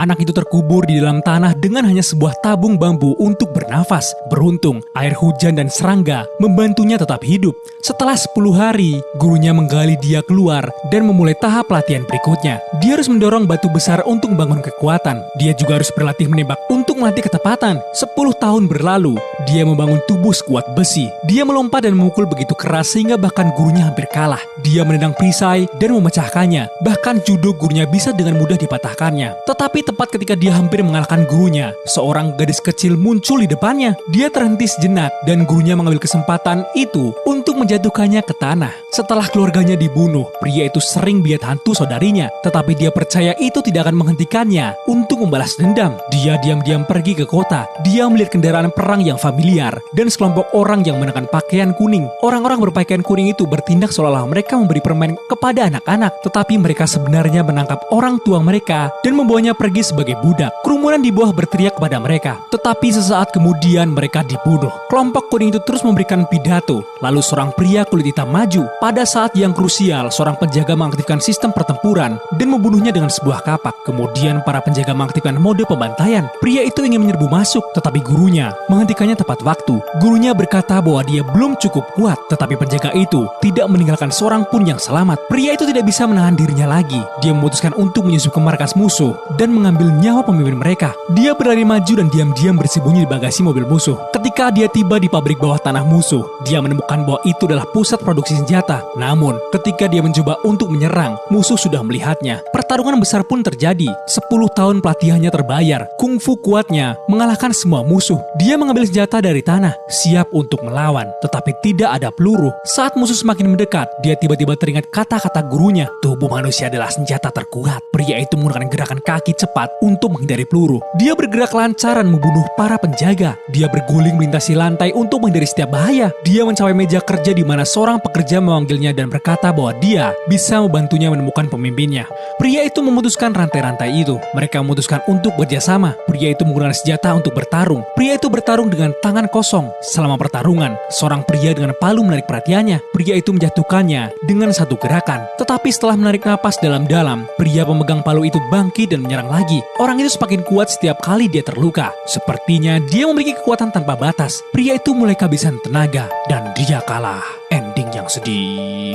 Anak itu terkubur di dalam tanah dengan hanya sebuah tabung bambu untuk bernafas. Beruntung, air hujan dan serangga membantunya tetap hidup. Setelah 10 hari, gurunya menggali dia keluar dan memulai tahap latihan berikutnya. Dia harus mendorong batu besar untuk membangun kekuatan. Dia juga harus berlatih menembak untuk melatih ketepatan. 10 tahun berlalu, dia membangun tubuh sekuat besi. Dia melompat dan memukul begitu keras sehingga bahkan gurunya hampir kalah. Dia menendang perisai dan memecahkannya. Bahkan judo gurunya bisa dengan mudah dipatahkannya. Tetapi tepat ketika dia hampir mengalahkan gurunya, seorang gadis kecil muncul di depannya. Dia terhenti sejenak dan gurunya mengambil kesempatan itu untuk menjatuhkannya ke tanah. Setelah keluarganya dibunuh, pria itu sering biat hantu saudarinya, tetapi dia percaya itu tidak akan menghentikannya untuk membalas dendam. Dia diam-diam pergi ke kota. Dia melihat kendaraan perang yang familiar dan sekelompok orang yang mengenakan pakaian kuning. Orang-orang berpakaian kuning itu bertindak seolah-olah mereka memberi permen kepada anak-anak, tetapi mereka sebenarnya menangkap orang tua mereka dan membawanya pergi sebagai budak. Kerumunan di bawah berteriak kepada mereka, tetapi sesaat kemudian mereka dibunuh. Kelompok kuning itu terus memberikan pidato, lalu seorang pria kulit hitam maju. Pada saat yang krusial, seorang penjaga mengaktifkan sistem pertempuran dan membunuhnya dengan sebuah kapak. Kemudian para penjaga mengaktifkan mode pembantaian. Pria itu ingin menyerbu masuk, tetapi gurunya menghentikannya tepat waktu. Gurunya berkata bahwa dia belum cukup kuat, tetapi penjaga itu tidak meninggalkan seorang pun yang selamat. Pria itu tidak bisa menahan dirinya lagi. Dia memutuskan untuk menyusup ke markas musuh dan mengambil nyawa pemimpin mereka. Dia berlari maju dan diam-diam bersembunyi di bagasi mobil musuh. Ketika dia tiba di pabrik bawah tanah musuh, dia menemukan bahwa itu adalah pusat produksi senjata. Namun, ketika dia mencoba untuk menyerang, musuh sudah melihatnya. Pertarungan besar pun terjadi. 10 tahun pelatihannya terbayar. Kungfu kuatnya mengalahkan semua musuh. Dia mengambil senjata dari tanah, siap untuk melawan. Tetapi tidak ada peluru. Saat musuh semakin mendekat, dia tiba-tiba teringat kata-kata gurunya. Tubuh manusia adalah senjata terkuat. Pria itu menggunakan gerakan kaki cepat untuk menghindari peluru. Dia bergerak lancaran membunuh para penjaga. Dia berguling melintasi lantai untuk menghindari setiap bahaya. Dia mencapai meja kerja di mana seorang pekerja memanggilnya dan berkata bahwa dia bisa membantunya menemukan pemimpinnya. Pria itu memutuskan rantai-rantai itu. Mereka memutuskan untuk bekerjasama. Pria itu menggunakan senjata untuk bertarung. Pria itu bertarung dengan tangan kosong. Selama pertarungan, seorang pria dengan palu menarik perhatiannya. Pria itu menjatuhkannya dengan satu gerakan. Tetapi setelah menarik napas dalam-dalam, pria pemegang palu itu bangkit dan menyerang lagi. Orang itu semakin kuat setiap kali dia terluka. Sepertinya dia memiliki kekuatan tanpa batas. Pria itu mulai kehabisan tenaga dan dia kalah. Ending yang sedih.